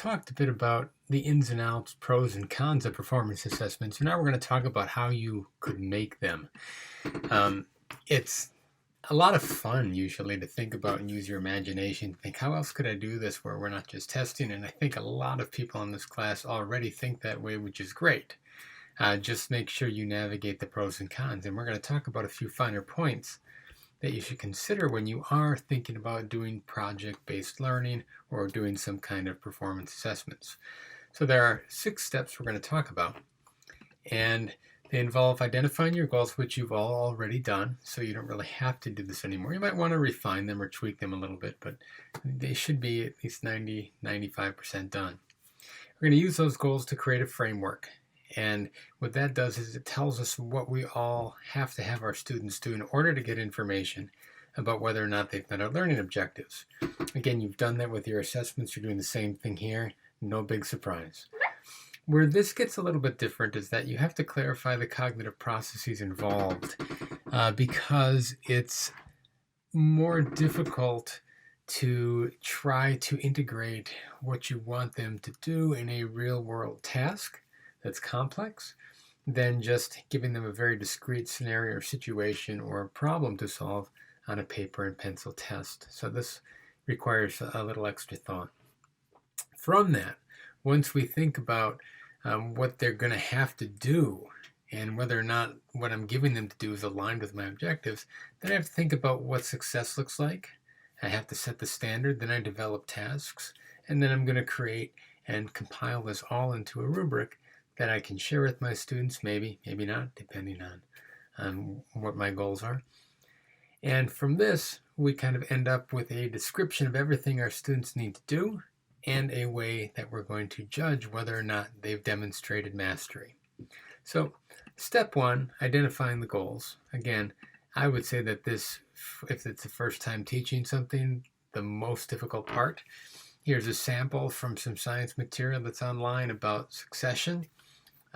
talked a bit about the ins and outs, pros and cons of performance assessments. And now we're going to talk about how you could make them. It's a lot of fun usually to think about and use your imagination. Think, how else could I do this where we're not just testing? And I think a lot of people in this class already think that way, which is great. Just make sure you navigate the pros and cons. And we're going to talk about a few finer points that you should consider when you are thinking about doing project-based learning or doing some kind of performance assessments. So there are 6 steps we're going to talk about, and they involve identifying your goals, which you've all already done, so you don't really have to do this anymore. You might want to refine them or tweak them a little bit, but they should be at least 90-95% done. We're going to use those goals to create a framework. And what that does is it tells us what we all have to have our students do in order to get information about whether or not they've met our learning objectives. Again, you've done that with your assessments. You're doing the same thing here. No big surprise. Where this gets a little bit different is that you have to clarify the cognitive processes involved because it's more difficult to try to integrate what you want them to do in a real-world task that's complex than just giving them a very discrete scenario or situation or problem to solve on a paper and pencil test. So this requires a little extra thought. From that, once we think about what they're going to have to do and whether or not what I'm giving them to do is aligned with my objectives, then I have to think about what success looks like. I have to set the standard, then I develop tasks, and then I'm going to create and compile this all into a rubric that I can share with my students, maybe not, depending on what my goals are. And from this, we kind of end up with a description of everything our students need to do and a way that we're going to judge whether or not they've demonstrated mastery. So, step 1, identifying the goals. Again, I would say that this, if it's the first time teaching something, the most difficult part. Here's a sample from some science material that's online about succession.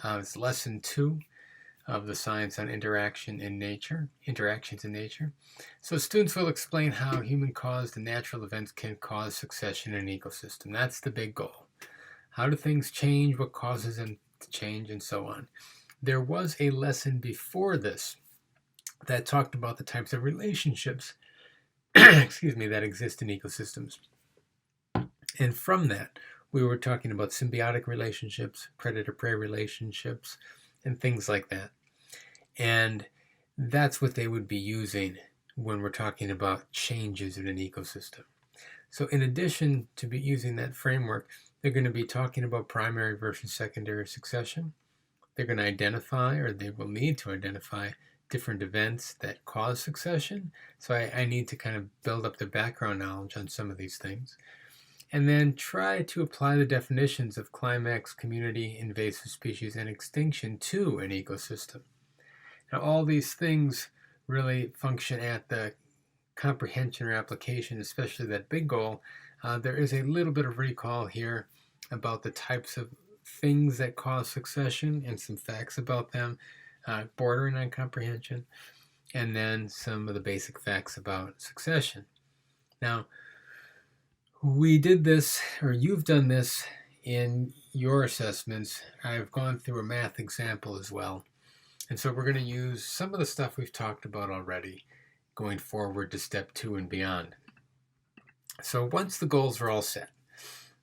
It's lesson 2 of the science on interactions in nature. So students will explain how human-caused and natural events can cause succession in an ecosystem. That's the big goal. How do things change? What causes them to change? And so on. There was a lesson before this that talked about the types of relationships that exist in ecosystems. And from that, we were talking about symbiotic relationships, predator-prey relationships, and things like that. And that's what they would be using when we're talking about changes in an ecosystem. So in addition to be using that framework, they're going to be talking about primary versus secondary succession. They're going to identify, or they will need to identify, different events that cause succession. So I need to kind of build up the background knowledge on some of these things. And then try to apply the definitions of climax, community, invasive species, and extinction to an ecosystem. Now, all these things really function at the comprehension or application, especially that big goal. There is a little bit of recall here about the types of things that cause succession and some facts about them, bordering on comprehension, and then some of the basic facts about succession. Now, we did this, or you've done this in your assessments. I've gone through a math example as well. And so we're going to use some of the stuff we've talked about already going forward to step 2 and beyond. So once the goals are all set,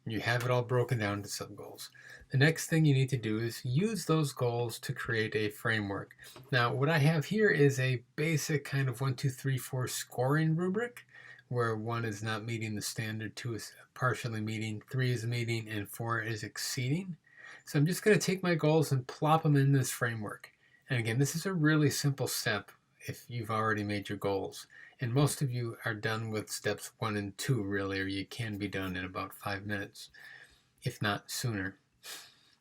you have it all broken down into sub-goals, the next thing you need to do is use those goals to create a framework. Now, what I have here is a basic kind of 1, 2, 3, 4 scoring rubric, where 1 is not meeting the standard, 2 is partially meeting, 3 is meeting, and 4 is exceeding. So I'm just going to take my goals and plop them in this framework. And again, this is a really simple step if you've already made your goals. And most of you are done with steps 1 and 2, really, or you can be done in about 5 minutes, if not sooner.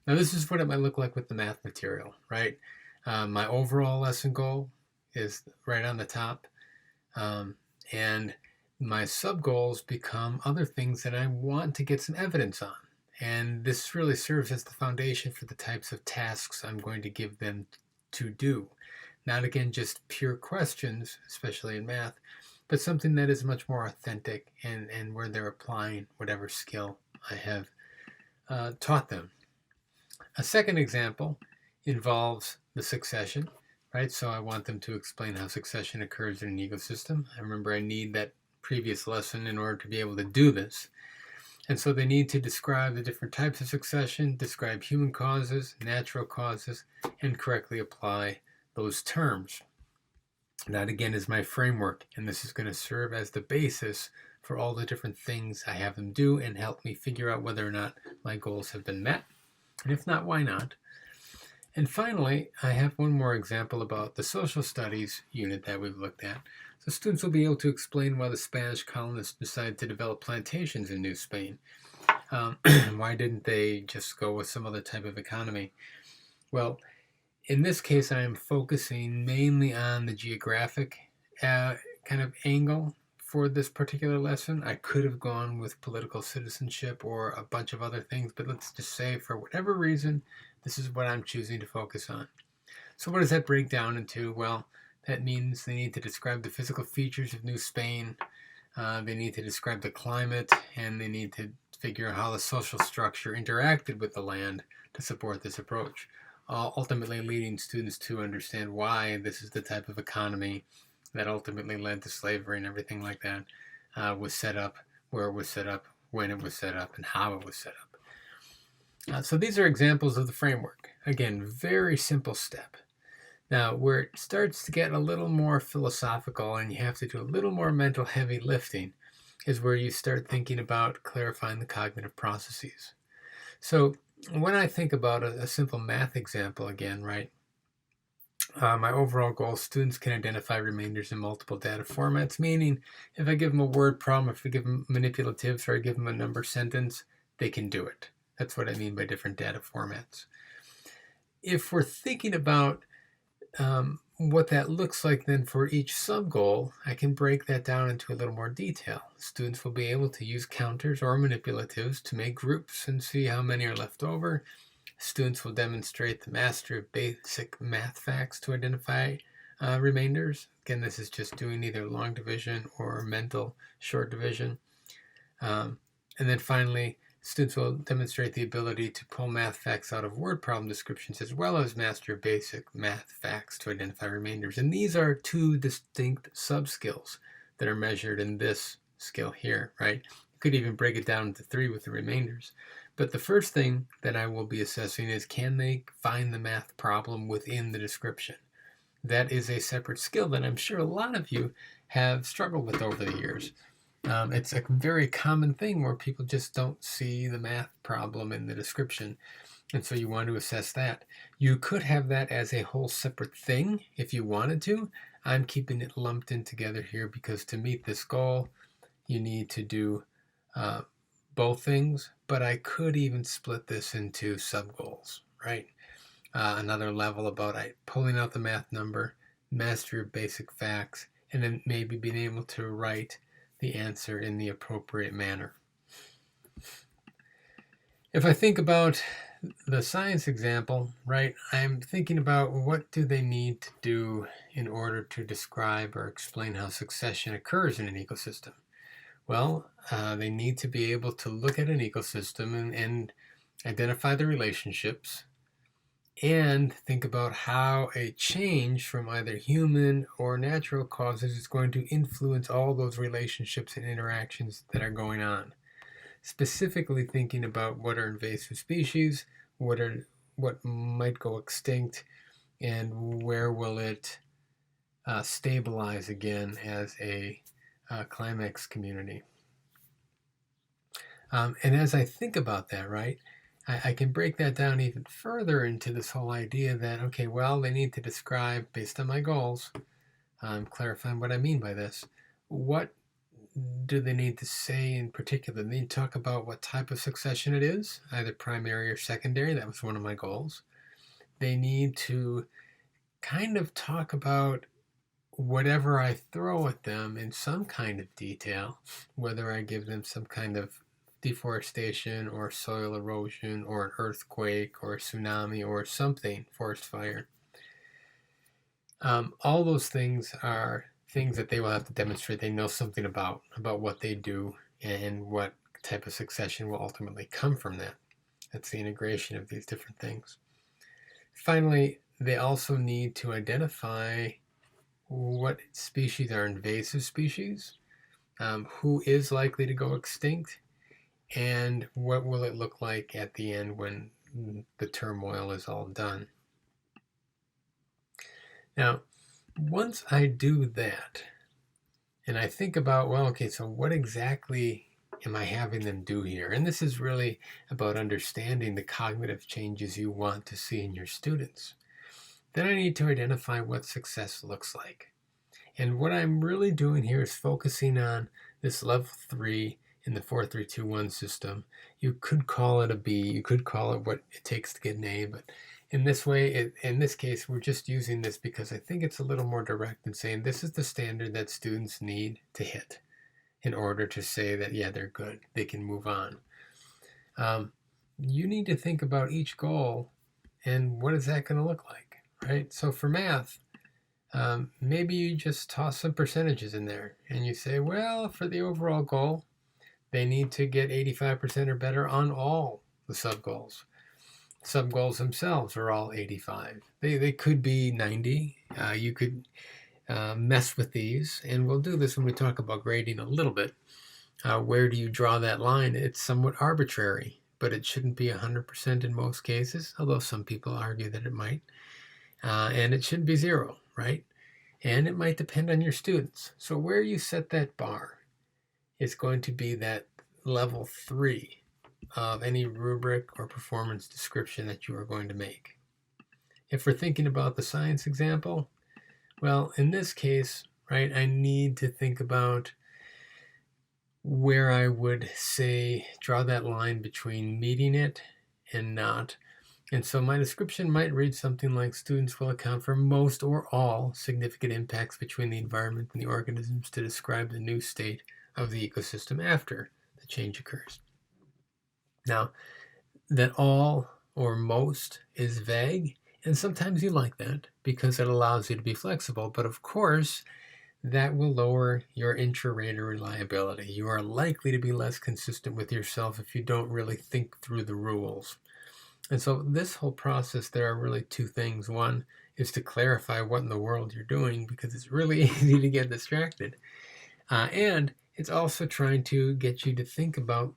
Now, this is what it might look like with the math material, right? My overall lesson goal is right on the top. And my sub-goals become other things that I want to get some evidence on. And this really serves as the foundation for the types of tasks I'm going to give them to do. Not, again, just pure questions, especially in math, but something that is much more authentic and where they're applying whatever skill I have taught them. A second example involves the succession, right? So I want them to explain how succession occurs in an ecosystem. I remember I need that previous lesson in order to be able to do this. And so they need to describe the different types of succession, describe human causes, natural causes, and correctly apply those terms. That again is my framework, and this is going to serve as the basis for all the different things I have them do and help me figure out whether or not my goals have been met. And if not, why not? And finally, I have one more example about the social studies unit that we've looked at. So students will be able to explain why the Spanish colonists decided to develop plantations in New Spain. Why didn't they just go with some other type of economy? Well, in this case, I am focusing mainly on the geographic kind of angle for this particular lesson. I could have gone with political citizenship or a bunch of other things, but let's just say for whatever reason, this is what I'm choosing to focus on. So what does that break down into? Well, that means they need to describe the physical features of New Spain, they need to describe the climate, and they need to figure out how the social structure interacted with the land to support this approach, ultimately leading students to understand why this is the type of economy that ultimately led to slavery and everything like that was set up, where it was set up, when it was set up, and how it was set up. So these are examples of the framework. Again, very simple step. Now, where it starts to get a little more philosophical and you have to do a little more mental heavy lifting is where you start thinking about clarifying the cognitive processes. So when I think about a simple math example again, right, my overall goal, students can identify remainders in multiple data formats, meaning if I give them a word problem, if I give them manipulatives, or I give them a number sentence, they can do it. That's what I mean by different data formats. If we're thinking about what that looks like then for each sub-goal, I can break that down into a little more detail. Students will be able to use counters or manipulatives to make groups and see how many are left over. Students will demonstrate the mastery of basic math facts to identify remainders. Again, this is just doing either long division or mental short division. And then finally, students will demonstrate the ability to pull math facts out of word problem descriptions as well as master basic math facts to identify remainders. And these are two distinct sub-skills that are measured in this skill here, right? You could even break it down into 3 with the remainders. But the first thing that I will be assessing is, can they find the math problem within the description? That is a separate skill that I'm sure a lot of you have struggled with over the years. It's a very common thing where people just don't see the math problem in the description, and so you want to assess that. You could have that as a whole separate thing if you wanted to. I'm keeping it lumped in together here because to meet this goal, you need to do both things, but I could even split this into sub-goals, right? Another level about pulling out the math number, mastery of basic facts, and then maybe being able to write the answer in the appropriate manner. If I think about the science example, right, I'm thinking about what do they need to do in order to describe or explain how succession occurs in an ecosystem. Well, they need to be able to look at an ecosystem and identify the relationships and think about how a change from either human or natural causes is going to influence all those relationships and interactions that are going on. Specifically thinking about what are invasive species, what might go extinct, and where will it stabilize again as a climax community. And as I think about that, right, I can break that down even further into this whole idea that, okay, well, they need to describe, based on my goals, clarifying what I mean by this, what do they need to say in particular? They need to talk about what type of succession it is, either primary or secondary. That was one of my goals. They need to kind of talk about whatever I throw at them in some kind of detail, whether I give them some kind of deforestation or soil erosion or an earthquake or a tsunami or something, forest fire. All those things are things that they will have to demonstrate they know something about what they do and what type of succession will ultimately come from that. That's the integration of these different things. Finally, they also need to identify what species are invasive species, who is likely to go extinct, and what will it look like at the end when the turmoil is all done. Now, once I do that, and I think about, well, okay, so what exactly am I having them do here? And this is really about understanding the cognitive changes you want to see in your students. Then I need to identify what success looks like. And what I'm really doing here is focusing on this level 3 in the 4-3-2-1 system. You could call it a B, you could call it what it takes to get an A, but in this way, in this case, we're just using this because I think it's a little more direct in saying this is the standard that students need to hit in order to say that, yeah, they're good, they can move on. You need to think about each goal and what is that going to look like, right? So for math, maybe you just toss some percentages in there and you say, well, for the overall goal, they need to get 85% or better on all the sub-goals. Sub-goals themselves are all 85. They could be 90. You could mess with these, and we'll do this when we talk about grading a little bit. Where do you draw that line? It's somewhat arbitrary, but it shouldn't be 100% in most cases, although some people argue that it might. And it shouldn't be 0, right? And it might depend on your students. So where you set that bar is going to be that level 3 of any rubric or performance description that you are going to make. If we're thinking about the science example, well, in this case, right, I need to think about where I would say draw that line between meeting it and not. And so my description might read something like students will account for most or all significant impacts between the environment and the organisms to describe the new state of the ecosystem after the change occurs. Now, that all or most is vague, and sometimes you like that because it allows you to be flexible, but of course, that will lower your intra-rater reliability. You are likely to be less consistent with yourself if you don't really think through the rules. And so this whole process, there are really two things. One is to clarify what in the world you're doing, because it's really easy to get distracted. And it's also trying to get you to think about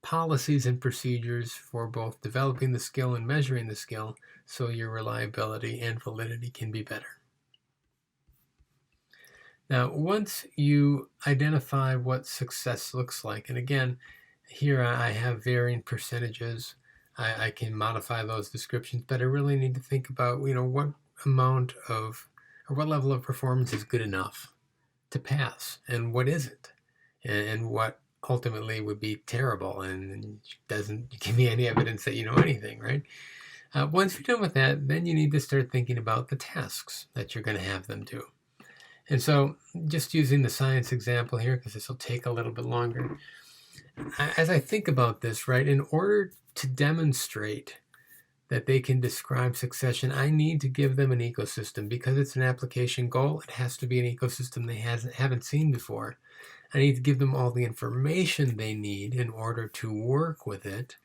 policies and procedures for both developing the skill and measuring the skill so your reliability and validity can be better. Now, once you identify what success looks like, and again, here I have varying percentages, I can modify those descriptions, but I really need to think about, what amount of, or what level of performance is good enough to pass, and what isn't, and what ultimately would be terrible and doesn't give me any evidence that you know anything, right? Once you're done with that, then you need to start thinking about the tasks that you're going to have them do. And so just using the science example here, because this will take a little bit longer, as I think about this, right, in order to demonstrate that they can describe succession, I need to give them an ecosystem. Because it's an application goal, it has to be an ecosystem they haven't seen before. I need to give them all the information they need in order to work with it.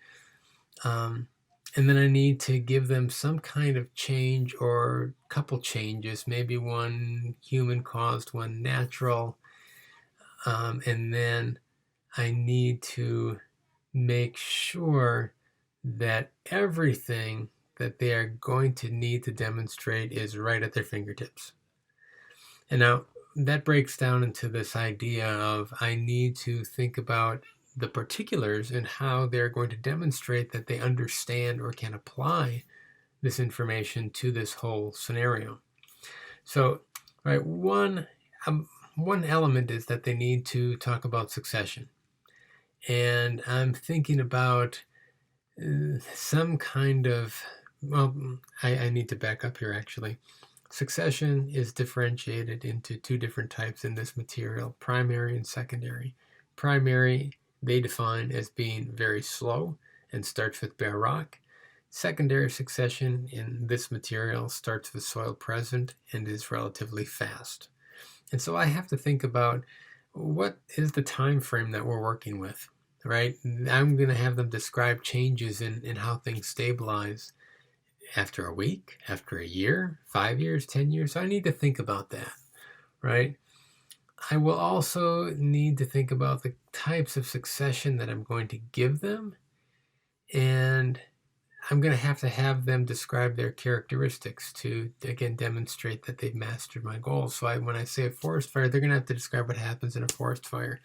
And then I need to give them some kind of change or couple changes, maybe one human-caused, one natural. And then I need to make sure that everything that they are going to need to demonstrate is right at their fingertips. And now that breaks down into this idea of I need to think about the particulars and how they're going to demonstrate that they understand or can apply this information to this whole scenario. So, right, one element is that they need to talk about succession. And I'm thinking about some kind of, I need to back up here actually. Succession is differentiated into two different types in this material, primary and secondary. Primary, they define as being very slow and starts with bare rock. Secondary succession in this material starts with soil present and is relatively fast. And so I have to think about what is the time frame that we're working with. right? I'm going to have them describe changes in how things stabilize after a week, after a year, 5 years, 10 years. So I need to think about that, right? I will also need to think about the types of succession that I'm going to give them, and I'm going to have them describe their characteristics to, again, demonstrate that they've mastered my goals. So when I say a forest fire, they're going to have to describe what happens in a forest fire.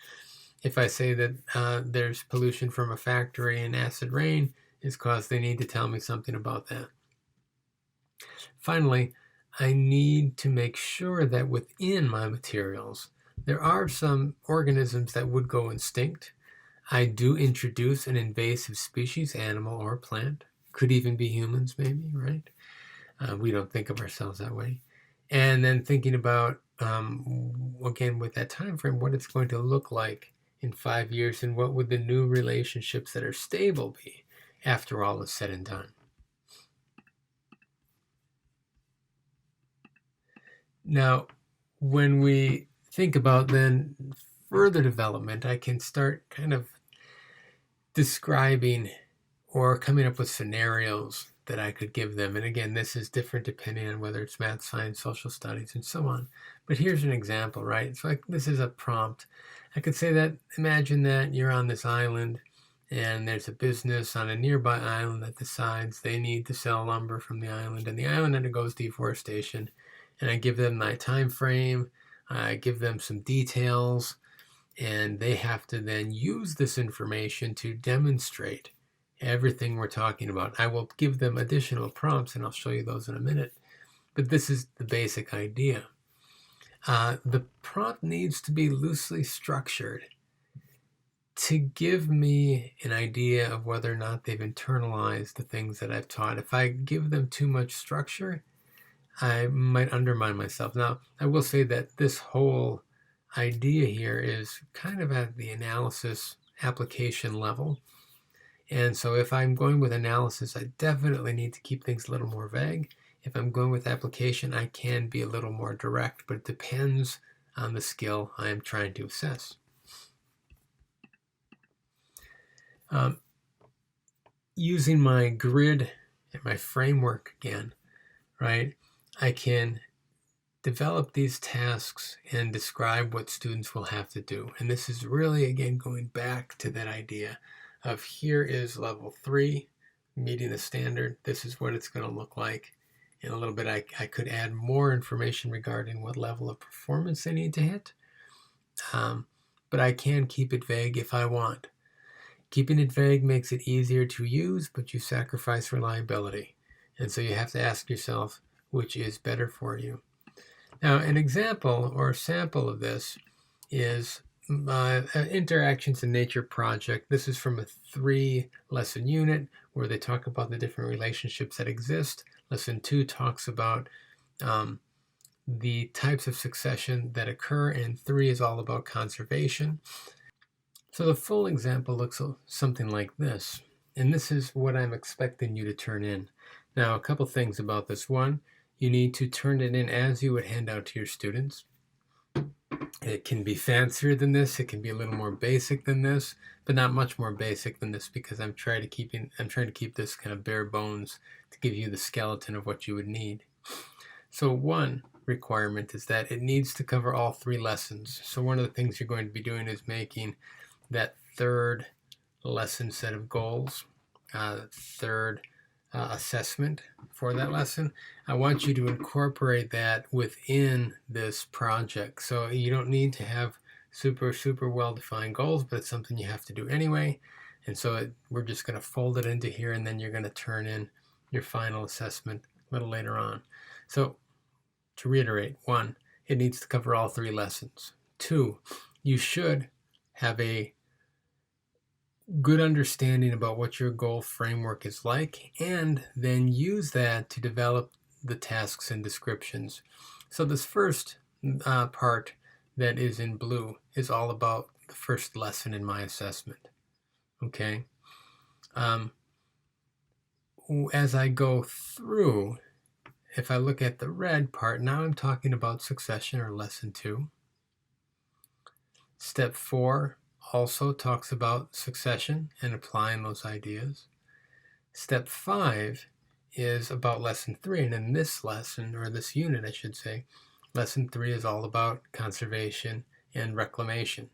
If I say that there's pollution from a factory and acid rain is caused, they need to tell me something about that. Finally, I need to make sure that within my materials, there are some organisms that would go extinct. I do introduce an invasive species, animal or plant. Could even be humans, maybe, right? We don't think of ourselves that way. And then thinking about, again, with that time frame, what it's going to look like in 5 years, and what would the new relationships that are stable be after all is said and done. Now, when we think about then further development, I can start kind of describing or coming up with scenarios that I could give them. And again, this is different depending on whether it's math, science, social studies, and so on. But here's an example, right? So this is a prompt. I could say that, imagine that you're on this island and there's a business on a nearby island that decides they need to sell lumber from the island, and the island undergoes deforestation. And I give them my time frame, I give them some details, and they have to then use this information to demonstrate everything we're talking about. I will give them additional prompts, and I'll show you those in a minute. But this is the basic idea. The prompt needs to be loosely structured to give me an idea of whether or not they've internalized the things that I've taught. If I give them too much structure, I might undermine myself. Now, I will say that this whole idea here is kind of at the analysis application level. And so if I'm going with analysis, I definitely need to keep things a little more vague. If I'm going with application, I can be a little more direct, but it depends on the skill I am trying to assess. Using my grid and my framework again, right, I can develop these tasks and describe what students will have to do. And this is really, again, going back to that idea of here is level 3, meeting the standard. This is what it's going to look like. In a little bit, I could add more information regarding what level of performance they need to hit. But I can keep it vague if I want. Keeping it vague makes it easier to use, but you sacrifice reliability. And so you have to ask yourself, which is better for you? Now, an example or sample of this is Interactions in Nature project. This is from a 3-lesson unit where they talk about the different relationships that exist. Lesson 2 talks about the types of succession that occur, and 3 is all about conservation. So the full example looks something like this, and this is what I'm expecting you to turn in. Now, a couple things about this. One, you need to turn it in as you would hand out to your students. It can be fancier than this, it can be a little more basic than this, but not much more basic than this, because I'm trying to keep this kind of bare bones to give you the skeleton of what you would need. So one requirement is that it needs to cover all 3 lessons. So one of the things you're going to be doing is making that 3rd lesson set of goals, 3rd assessment for that lesson. I want you to incorporate that within this project. So you don't need to have super well-defined goals, but it's something you have to do anyway. And so we're just going to fold it into here, and then you're going to turn in your final assessment a little later on. So to reiterate, 1, it needs to cover all 3 lessons. 2, you should have a good understanding about what your goal framework is like, and then use that to develop the tasks and descriptions. So this first part that is in blue is all about the first lesson in my assessment. Okay. As I go through, if I look at the red part, now I'm talking about succession or lesson 2. Step 4, also talks about succession and applying those ideas. Step 5 is about lesson 3, and in this lesson, or this unit I should say, lesson 3 is all about conservation and reclamation.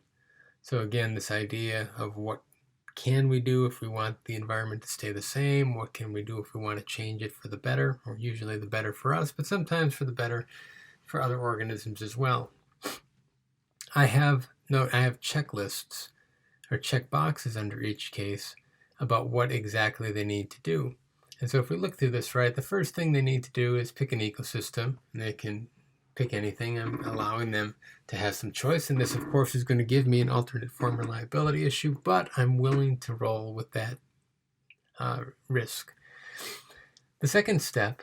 So again, this idea of what can we do if we want the environment to stay the same? What can we do if we want to change it for the better? Or usually the better for us, but sometimes for the better for other organisms as well. I have checklists or check boxes under each case about what exactly they need to do. And so if we look through this, right, the first thing they need to do is pick an ecosystem. And they can pick anything. I'm allowing them to have some choice. And this, of course, is going to give me an alternate form reliability issue, but I'm willing to roll with that risk. The second step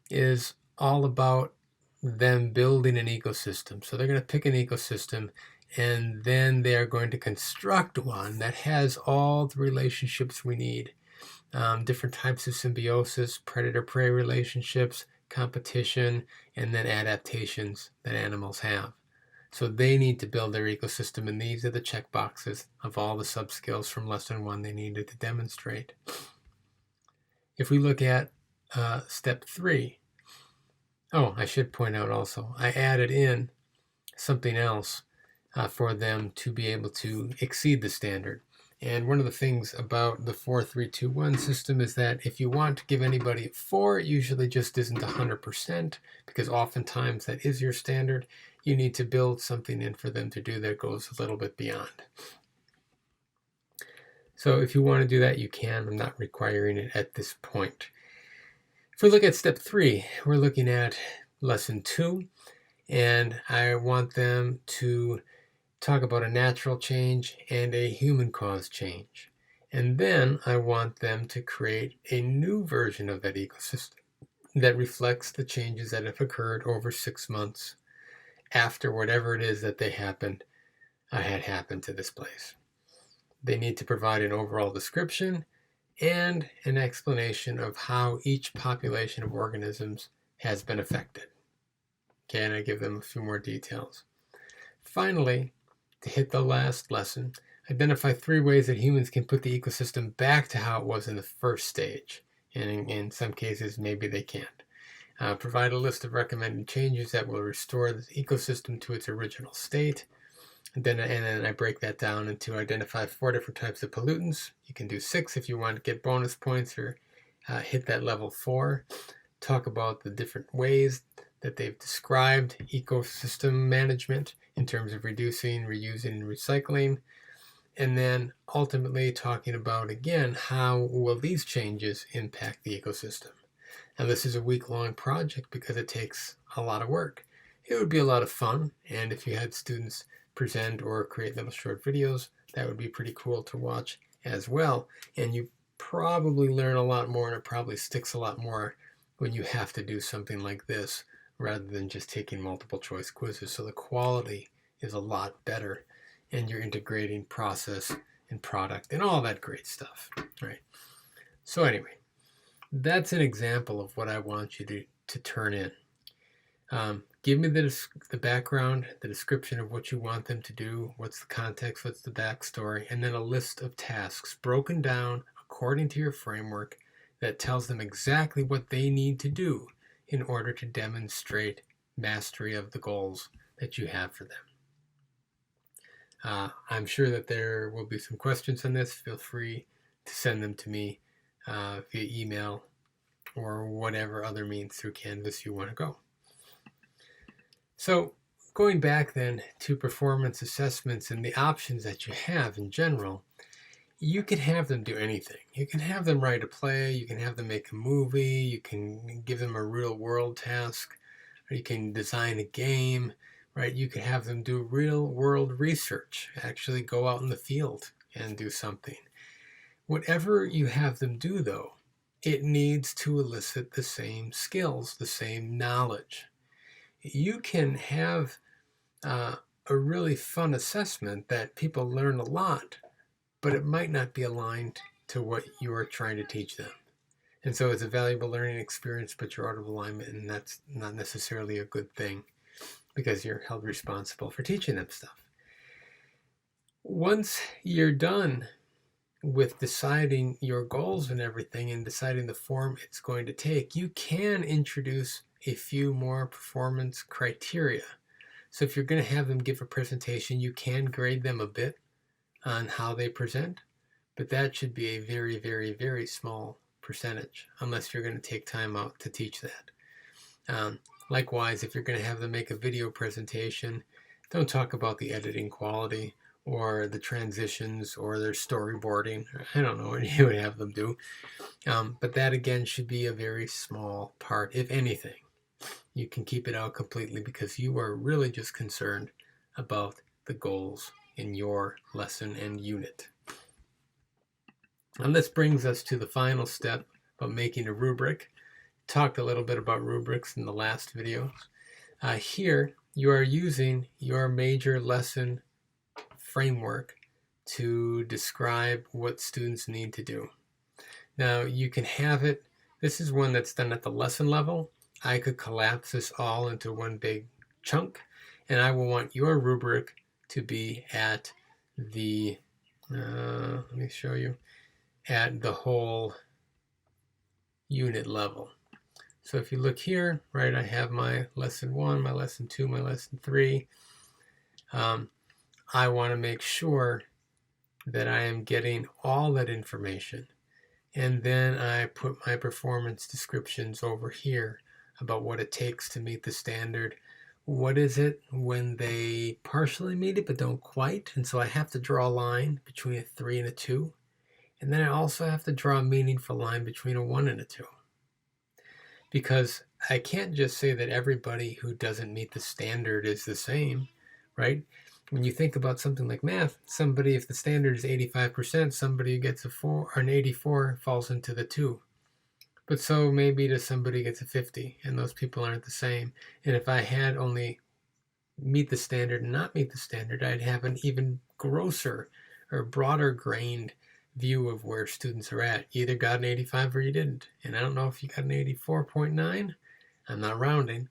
is all about them building an ecosystem. So they're going to pick an ecosystem, and then they are going to construct one that has all the relationships we need. Different types of symbiosis, predator-prey relationships, competition, and then adaptations that animals have. So they need to build their ecosystem, and these are the check boxes of all the sub-skills from lesson 1 they needed to demonstrate. If we look at step 3, I should point out also, I added in something else for them to be able to exceed the standard. And one of the things about the 4-3-2-1 system is that if you want to give anybody a 4, it usually just isn't 100%, because oftentimes that is your standard. You need to build something in for them to do that goes a little bit beyond. So if you want to do that, you can. I'm not requiring it at this point. If we look at step 3, we're looking at lesson 2, and I want them to talk about a natural change and a human-caused change. And then I want them to create a new version of that ecosystem that reflects the changes that have occurred over 6 months after whatever it is that had happened to this place. They need to provide an overall description and an explanation of how each population of organisms has been affected. Okay, and I give them a few more details. Finally, to hit the last lesson, identify 3 ways that humans can put the ecosystem back to how it was in the first stage. And in some cases, maybe they can't. Provide a list of recommended changes that will restore the ecosystem to its original state. And then I break that down into identify 4 different types of pollutants. You can do 6 if you want to get bonus points or hit that level 4. Talk about the different ways that they've described ecosystem management in terms of reducing, reusing, and recycling. And then ultimately talking about, again, how will these changes impact the ecosystem. Now, this is a week-long project because it takes a lot of work. It would be a lot of fun, and if you had students present or create little short videos, that would be pretty cool to watch as well. And you probably learn a lot more, and it probably sticks a lot more when you have to do something like this rather than just taking multiple choice quizzes. So the quality is a lot better, and you're integrating process and product and all that great stuff, right? So anyway, that's an example of what I want you to turn in. Give me the background, the description of what you want them to do, what's the context, what's the backstory, and then a list of tasks broken down according to your framework that tells them exactly what they need to do in order to demonstrate mastery of the goals that you have for them. I'm sure that there will be some questions on this. Feel free to send them to me via email or whatever other means through Canvas you want to go. So going back then to performance assessments and the options that you have in general, you can have them do anything. You can have them write a play, you can have them make a movie, you can give them a real world task, or you can design a game, right? You could have them do real world research, actually go out in the field and do something. Whatever you have them do though, it needs to elicit the same skills, the same knowledge. You can have a really fun assessment that people learn a lot, but it might not be aligned to what you are trying to teach them. And so it's a valuable learning experience, but you're out of alignment, and that's not necessarily a good thing because you're held responsible for teaching them stuff. Once you're done with deciding your goals and everything and deciding the form it's going to take, you can introduce a few more performance criteria. So if you're going to have them give a presentation, you can grade them a bit on how they present, but that should be a very, very, very small percentage, unless you're going to take time out to teach that. Likewise, if you're going to have them make a video presentation, don't talk about the editing quality or the transitions or their storyboarding. I don't know what you would have them do. But that again should be a very small part, if anything. You can keep it out completely because you are really just concerned about the goals in your lesson and unit. And this brings us to the final step about making a rubric. Talked a little bit about rubrics in the last videos. Here, you are using your major lesson framework to describe what students need to do. Now, you can have it, this is one that's done at the lesson level. I could collapse this all into one big chunk, and I will want your rubric to be at the, let me show you, at the whole unit level. So if you look here, right, I have my lesson 1, my lesson 2, my lesson 3. I want to make sure that I am getting all that information. And then I put my performance descriptions over here about what it takes to meet the standard. What is it when they partially meet it but don't quite? And so I have to draw a line between a 3 and a 2. And then I also have to draw a meaningful line between a 1 and a 2. Because I can't just say that everybody who doesn't meet the standard is the same, right? When you think about something like math, somebody, if the standard is 85%, somebody who gets a 4 or an 84 falls into the 2. But so maybe to somebody gets a 50, and those people aren't the same. And if I had only meet the standard and not meet the standard, I'd have an even grosser or broader grained view of where students are at. You either got an 85 or you didn't. And I don't know if you got an 84.9, I'm not rounding,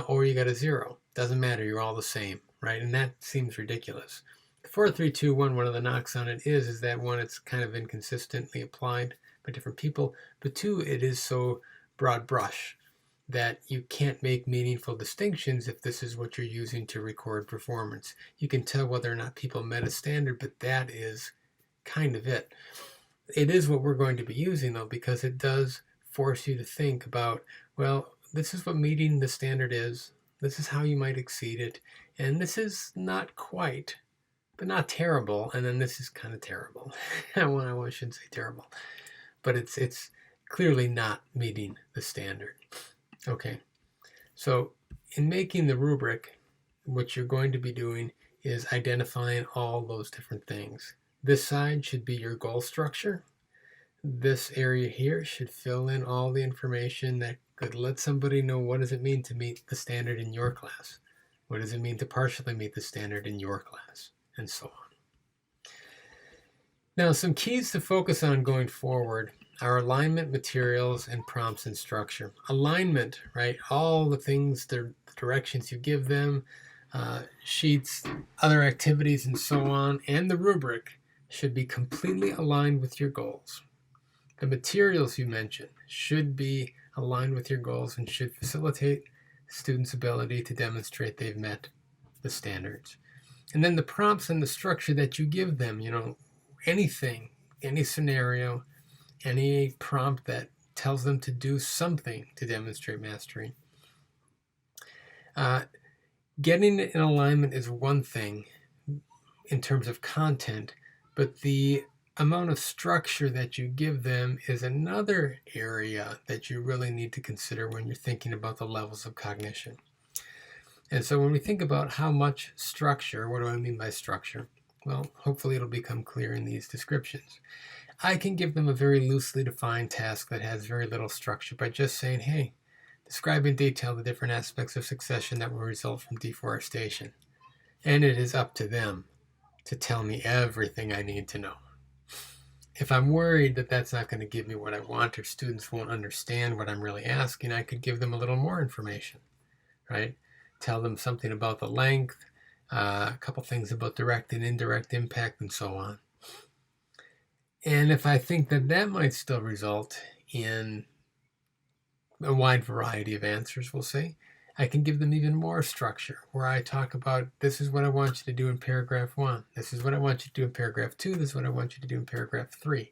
or you got a 0. Doesn't matter, you're all the same, right? And that seems ridiculous. 4, 3, 2, 1, one of the knocks on it is that one, it's kind of inconsistently applied by different people, but 2, it is so broad brush that you can't make meaningful distinctions if this is what you're using to record performance. You can tell whether or not people met a standard, but that is kind of it. It is what we're going to be using though, because it does force you to think about, well, this is what meeting the standard is, this is how you might exceed it, and this is not quite, but not terrible, and then this is kind of terrible. I shouldn't say terrible, but it's clearly not meeting the standard. Okay, so in making the rubric, what you're going to be doing is identifying all those different things. This side should be your goal structure. This area here should fill in all the information that could let somebody know what does it mean to meet the standard in your class. What does it mean to partially meet the standard in your class, and so on. Now, some keys to focus on going forward are alignment, materials, and prompts and structure. Alignment, right? All the things, the directions you give them, sheets, other activities, and so on, and the rubric should be completely aligned with your goals. The materials you mentioned should be aligned with your goals and should facilitate students' ability to demonstrate they've met the standards. And then the prompts and the structure that you give them, anything, any scenario, any prompt that tells them to do something to demonstrate mastery. Getting it in alignment is one thing in terms of content, but the amount of structure that you give them is another area that you really need to consider when you're thinking about the levels of cognition. And so when we think about how much structure, what do I mean by structure? Well, hopefully it'll become clear in these descriptions. I can give them a very loosely defined task that has very little structure by just saying, hey, describe in detail the different aspects of succession that will result from deforestation. And it is up to them to tell me everything I need to know. If I'm worried that that's not going to give me what I want or students won't understand what I'm really asking, I could give them a little more information, right? Tell them something about the length, a couple things about direct and indirect impact, and so on. And if I think that that might still result in a wide variety of answers, we'll say, I can give them even more structure, where I talk about, this is what I want you to do in paragraph 1. This is what I want you to do in paragraph 2. This is what I want you to do in paragraph 3.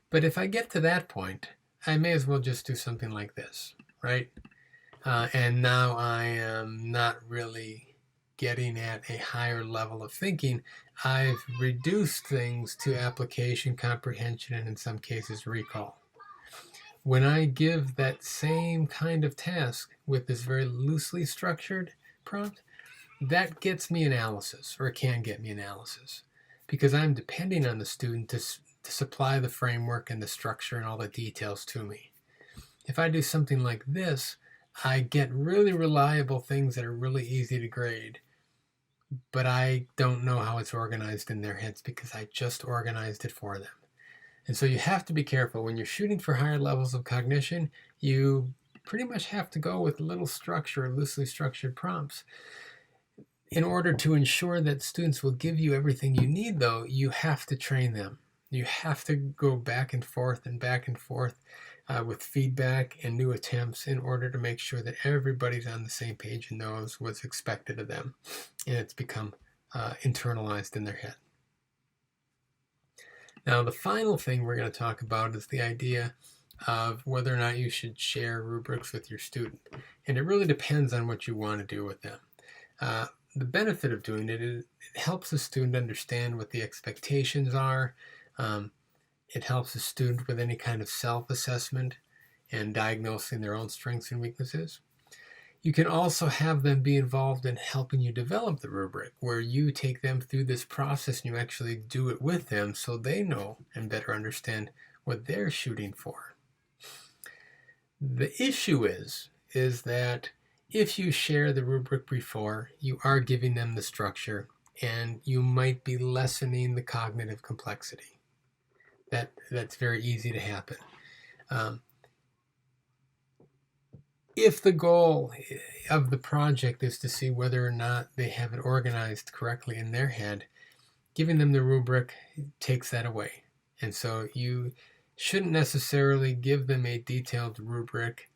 But if I get to that point, I may as well just do something like this, right? And now I am not really getting at a higher level of thinking. I've reduced things to application, comprehension, and in some cases recall. When I give that same kind of task with this very loosely structured prompt, that gets me analysis, or it can get me analysis, because I'm depending on the student to supply the framework and the structure and all the details to me. If I do something like this, I get really reliable things that are really easy to grade, but I don't know how it's organized in their heads because I just organized it for them. And so you have to be careful. When you're shooting for higher levels of cognition, you pretty much have to go with little structure, loosely structured prompts. In order to ensure that students will give you everything you need, though, you have to train them. You have to go back and forth with feedback and new attempts in order to make sure that everybody's on the same page and knows what's expected of them, and it's become internalized in their head. Now, the final thing we're going to talk about is the idea of whether or not you should share rubrics with your student. And it really depends on what you want to do with them. The benefit of doing it is it helps the student understand what the expectations are. It helps the student with any kind of self-assessment and diagnosing their own strengths and weaknesses. You can also have them be involved in helping you develop the rubric, where you take them through this process and you actually do it with them so they know and better understand what they're shooting for. The issue is that if you share the rubric before, you are giving them the structure and you might be lessening the cognitive complexity. That's very easy to happen. If the goal of the project is to see whether or not they have it organized correctly in their head, giving them the rubric takes that away. And so you shouldn't necessarily give them a detailed rubric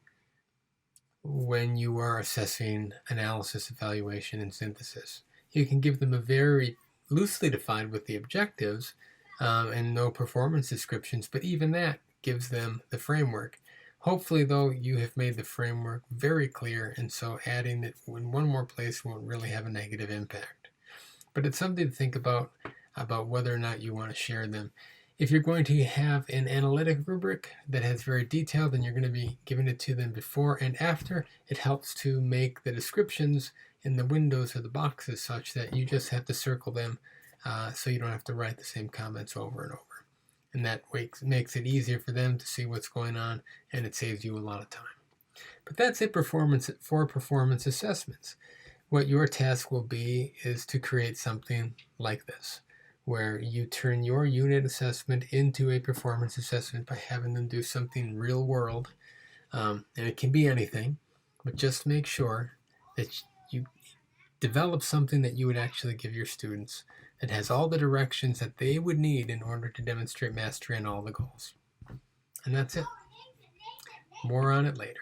when you are assessing analysis, evaluation, and synthesis. You can give them a very loosely defined with the objectives and no performance descriptions, but even that gives them the framework. Hopefully, though, you have made the framework very clear, and so adding it in one more place won't really have a negative impact. But it's something to think about whether or not you want to share them. If you're going to have an analytic rubric that has very detailed and you're going to be giving it to them before and after, it helps to make the descriptions in the windows or the boxes such that you just have to circle them so you don't have to write the same comments over and over. And that makes it easier for them to see what's going on, and it saves you a lot of time. But that's it for performance assessments. What your task will be is to create something like this, where you turn your unit assessment into a performance assessment by having them do something real world. And it can be anything, but just make sure that you develop something that you would actually give your students that has all the directions that they would need in order to demonstrate mastery on all the goals. And that's it. More on it later.